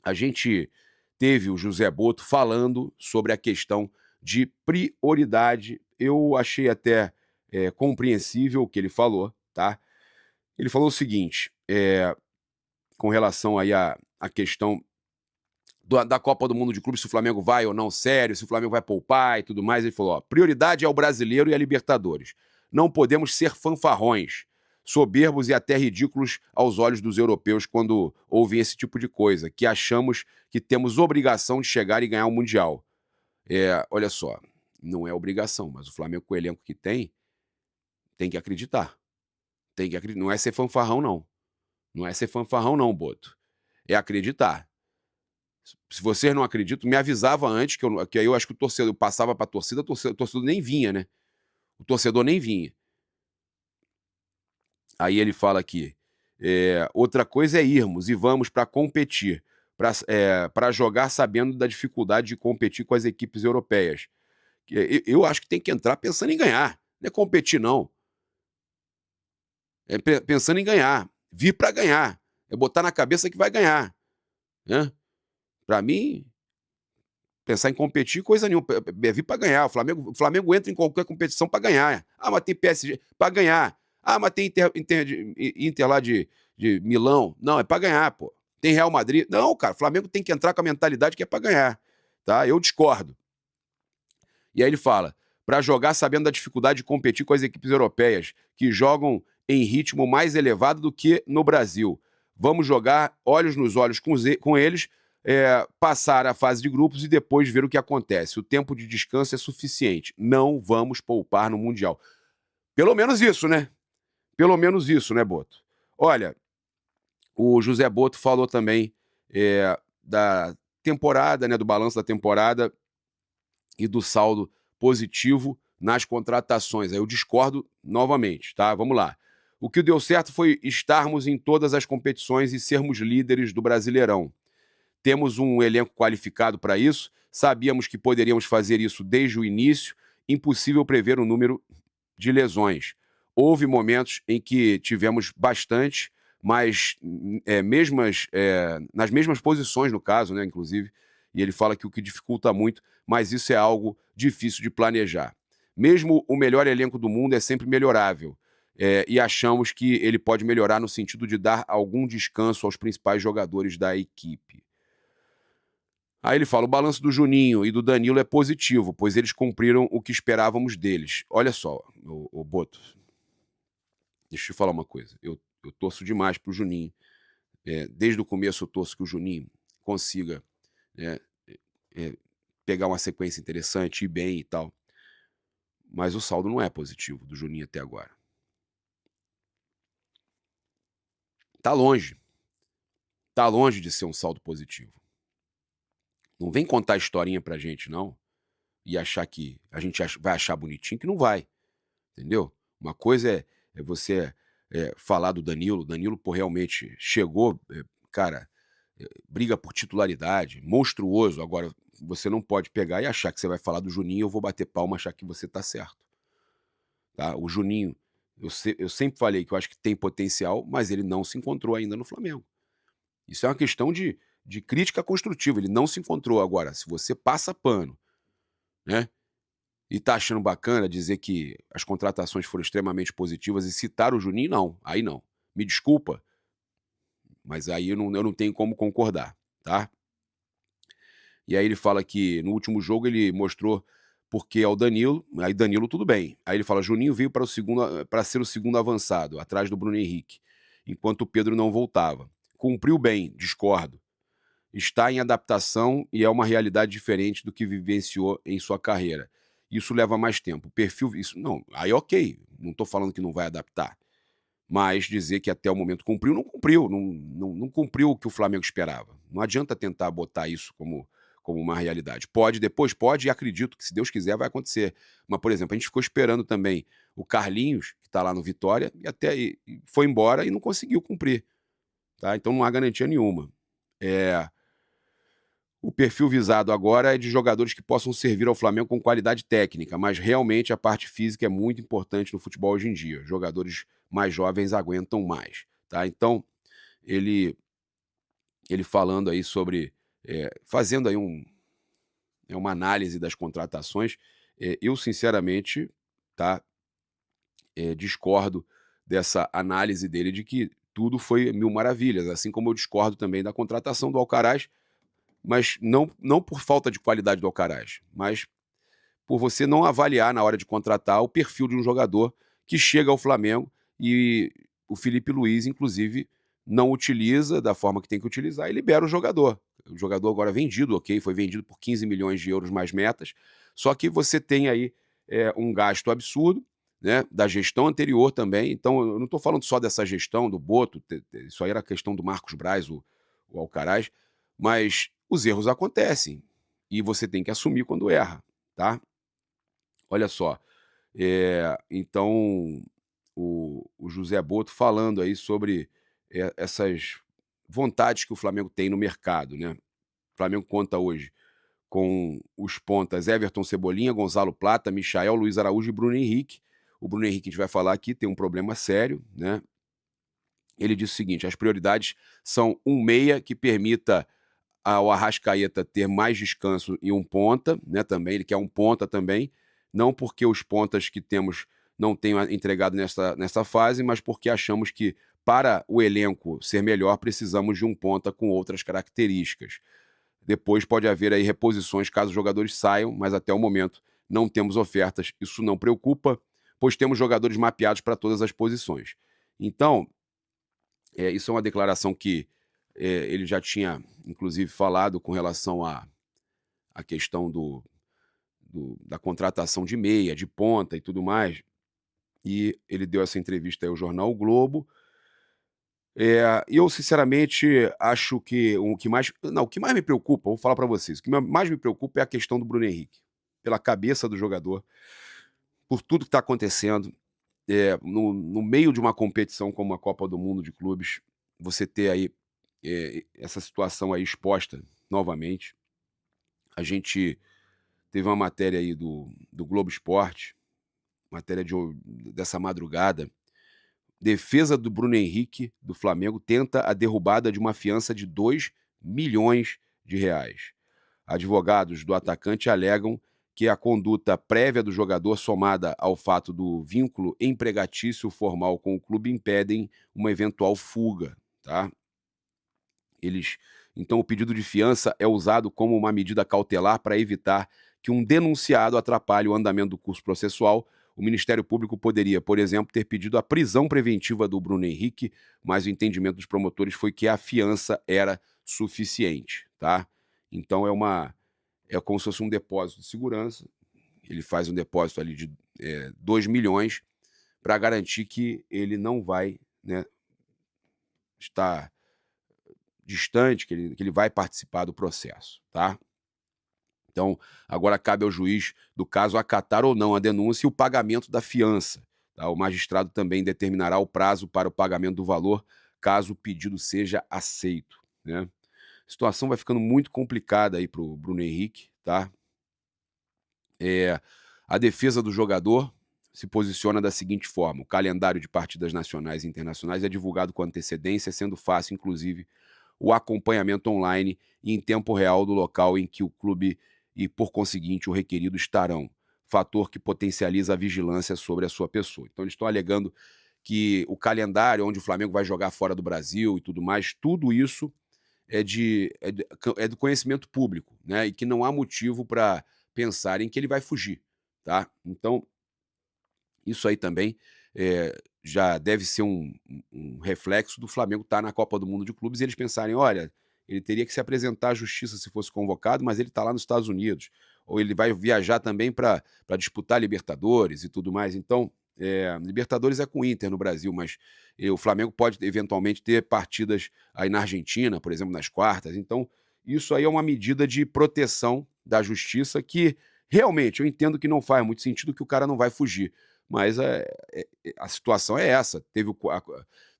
a gente teve o José Boto falando sobre a questão de prioridade. Eu achei até compreensível o que ele falou, tá? Ele falou o seguinte, com relação aí à questão da Copa do Mundo de Clubes, se o Flamengo vai ou não sério, se o Flamengo vai poupar e tudo mais. Ele falou: ó, prioridade é o brasileiro e a Libertadores. Não podemos ser fanfarrões, soberbos e até ridículos aos olhos dos europeus quando ouvem esse tipo de coisa, que achamos que temos obrigação de chegar e ganhar o Mundial. Olha só, não é obrigação, mas o Flamengo, com o elenco que tem que acreditar. Tem que acreditar. Não é ser fanfarrão, não. Não é ser fanfarrão, não, Boto. É acreditar. Se vocês não acreditam, me avisava antes, que aí eu acho que o torcedor passava para a torcida, o torcedor nem vinha, né? O torcedor nem vinha. Aí ele fala aqui, outra coisa é irmos e vamos para competir, para jogar sabendo da dificuldade de competir com as equipes europeias. Eu acho que tem que entrar pensando em ganhar, não é competir não. É pensando em ganhar, vir para ganhar, é botar na cabeça que vai ganhar, né? Para mim, pensar em competir, coisa nenhuma. É vir para ganhar. O Flamengo entra em qualquer competição para ganhar. Ah, mas tem PSG para ganhar. Ah, mas tem Inter lá de Milão. Não, é para ganhar, pô. Tem Real Madrid. Não, cara, o Flamengo tem que entrar com a mentalidade que é para ganhar. Tá? Eu discordo. E aí ele fala: para jogar sabendo da dificuldade de competir com as equipes europeias, que jogam em ritmo mais elevado do que no Brasil. Vamos jogar olhos nos olhos com eles, passar a fase de grupos e depois ver o que acontece. O tempo de descanso é suficiente. Não vamos poupar no Mundial. Pelo menos isso, né? Pelo menos isso, né, Boto? Olha, o José Boto falou também da temporada, né, do balanço da temporada e do saldo positivo nas contratações. Aí eu discordo novamente, tá? Vamos lá. O que deu certo foi estarmos em todas as competições e sermos líderes do Brasileirão. Temos um elenco qualificado para isso, sabíamos que poderíamos fazer isso desde o início, impossível prever o número de lesões. Houve momentos em que tivemos bastante, mas nas mesmas posições, no caso, né, inclusive, e ele fala que o que dificulta muito, mas isso é algo difícil de planejar. Mesmo o melhor elenco do mundo é sempre melhorável, e achamos que ele pode melhorar no sentido de dar algum descanso aos principais jogadores da equipe. Aí ele fala: o balanço do Juninho e do Danilo é positivo, pois eles cumpriram o que esperávamos deles. Olha só, o Boto, deixa eu te falar uma coisa. Eu torço demais pro Juninho. Desde o começo eu torço que o Juninho consiga é, é, pegar uma sequência interessante, ir bem e tal. Mas o saldo não é positivo do Juninho até agora. Tá longe. Tá longe de ser um saldo positivo. Não vem contar historinha pra gente, não, e achar que a gente vai achar bonitinho, que não vai, entendeu? Uma coisa é você falar do Danilo. Danilo, pô, realmente chegou, cara, briga por titularidade, monstruoso. Agora, você não pode pegar e achar que você vai falar do Juninho e eu vou bater palma e achar que você tá certo. Tá? O Juninho, eu sempre falei que eu acho que tem potencial, mas ele não se encontrou ainda no Flamengo. Isso é uma questão de crítica construtiva, ele não se encontrou. Agora, se você passa pano, né, e tá achando bacana dizer que as contratações foram extremamente positivas e citar o Juninho, não, aí não. Me desculpa, mas aí eu não tenho como concordar, tá? E aí ele fala que no último jogo ele mostrou porque é o Danilo, aí Danilo tudo bem. Aí ele fala: Juninho veio para ser o segundo avançado, atrás do Bruno Henrique, enquanto o Pedro não voltava. Cumpriu bem, discordo. Está em adaptação e é uma realidade diferente do que vivenciou em sua carreira. Isso leva mais tempo. O perfil, isso não, aí ok, não estou falando que não vai adaptar, mas dizer que até o momento cumpriu, não cumpriu, não cumpriu o que o Flamengo esperava. Não adianta tentar botar isso como uma realidade. Pode, depois pode, e acredito que, se Deus quiser, vai acontecer. Mas, por exemplo, a gente ficou esperando também o Carlinhos, que está lá no Vitória, e foi embora e não conseguiu cumprir. Tá? Então não há garantia nenhuma. O perfil visado agora é de jogadores que possam servir ao Flamengo com qualidade técnica, mas realmente a parte física é muito importante no futebol hoje em dia. Jogadores mais jovens aguentam mais, tá? Então, ele ele falando aí sobre, fazendo aí uma análise das contratações. Eu sinceramente, tá, discordo dessa análise dele de que tudo foi mil maravilhas, assim como eu discordo também da contratação do Alcaraz, mas não por falta de qualidade do Alcaraz, mas por você não avaliar na hora de contratar o perfil de um jogador que chega ao Flamengo e o Felipe Luiz, inclusive, não utiliza da forma que tem que utilizar e libera o jogador. O jogador agora vendido, ok, foi vendido por 15 milhões de euros mais metas, só que você tem aí um gasto absurdo, né, da gestão anterior também. Então, eu não estou falando só dessa gestão do Boto, isso aí era a questão do Marcos Braz, o Alcaraz, mas os erros acontecem e você tem que assumir quando erra, tá? Olha só, então o José Boto falando aí sobre essas vontades que o Flamengo tem no mercado, né? O Flamengo conta hoje com os pontas Everton Cebolinha, Gonzalo Plata, Michael, Luiz Araújo e Bruno Henrique. O Bruno Henrique, a gente vai falar aqui, tem um problema sério, né? Ele disse o seguinte: as prioridades são um meia que permita ao Arrascaeta ter mais descanso e um ponta, né, também, ele quer um ponta também, não porque os pontas que temos não tenham entregado nessa fase, mas porque achamos que para o elenco ser melhor precisamos de um ponta com outras características. Depois pode haver aí reposições caso os jogadores saiam, mas até o momento não temos ofertas, isso não preocupa, pois temos jogadores mapeados para todas as posições. Então, isso é uma declaração que ele já tinha, inclusive, falado com relação à questão da contratação de meia, de ponta e tudo mais. E ele deu essa entrevista aí ao jornal O Globo. E eu, sinceramente, acho que o que mais. Não, o que mais me preocupa, vou falar para vocês, o que mais me preocupa é a questão do Bruno Henrique, pela cabeça do jogador, por tudo que está acontecendo. No meio de uma competição como a Copa do Mundo de Clubes, você ter aí essa situação aí exposta novamente. A gente teve uma matéria aí do Globo Esporte, matéria dessa madrugada. Defesa do Bruno Henrique, do Flamengo, tenta a derrubada de uma fiança de 2 milhões de reais. Advogados do atacante alegam que a conduta prévia do jogador, somada ao fato do vínculo empregatício formal com o clube, impedem uma eventual fuga, tá? Então, o pedido de fiança é usado como uma medida cautelar para evitar que um denunciado atrapalhe o andamento do curso processual. O Ministério Público poderia, por exemplo, ter pedido a prisão preventiva do Bruno Henrique, mas o entendimento dos promotores foi que a fiança era suficiente, tá? Então, é como se fosse um depósito de segurança. Ele faz um depósito ali de 2 milhões para garantir que ele não vai, né, estar distante, que ele vai participar do processo, tá? Então, agora cabe ao juiz do caso acatar ou não a denúncia e o pagamento da fiança, tá? O magistrado também determinará o prazo para o pagamento do valor, caso o pedido seja aceito, né? A situação vai ficando muito complicada aí para o Bruno Henrique, tá? A defesa do jogador se posiciona da seguinte forma: o calendário de partidas nacionais e internacionais é divulgado com antecedência, sendo fácil, inclusive, o acompanhamento online e em tempo real do local em que o clube e, por conseguinte, o requerido estarão, fator que potencializa a vigilância sobre a sua pessoa. Então, eles estão alegando que o calendário onde o Flamengo vai jogar fora do Brasil e tudo mais, tudo isso é do conhecimento público, né? E que não há motivo para pensarem que ele vai fugir, tá? Então, isso aí também já deve ser um reflexo do Flamengo estar na Copa do Mundo de Clubes e eles pensarem: olha, ele teria que se apresentar à justiça se fosse convocado, mas ele está lá nos Estados Unidos. Ou ele vai viajar também para disputar Libertadores e tudo mais. Então, Libertadores é com o Inter no Brasil, mas o Flamengo pode eventualmente ter partidas aí na Argentina, por exemplo, nas quartas. Então, isso aí é uma medida de proteção da justiça que realmente eu entendo que não faz muito sentido, que o cara não vai fugir. Mas a situação é essa.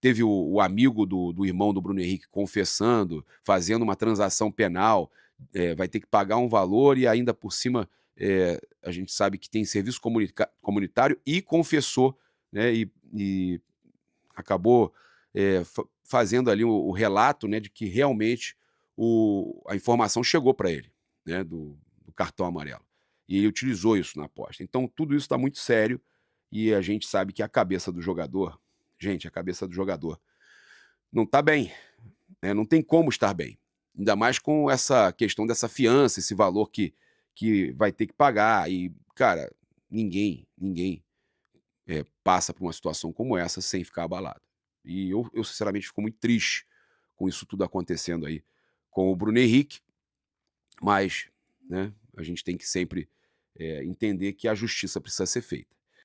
Teve o amigo do irmão do Bruno Henrique confessando, fazendo uma transação penal, vai ter que pagar um valor e ainda por cima a gente sabe que tem serviço comunitário e confessou, né, e acabou fazendo ali o relato, né, de que realmente a informação chegou para ele, né, do cartão amarelo. E ele utilizou isso na aposta. Então tudo isso está muito sério e a gente sabe que a cabeça do jogador, gente, a cabeça do jogador não está bem, né, não tem como estar bem. Ainda mais com essa questão dessa fiança, esse valor que vai ter que pagar e, cara, ninguém passa por uma situação como essa sem ficar abalado. E eu sinceramente fico muito triste com isso tudo acontecendo aí com o Bruno Henrique, mas, né, a gente tem que sempre, entender que a justiça precisa ser feita.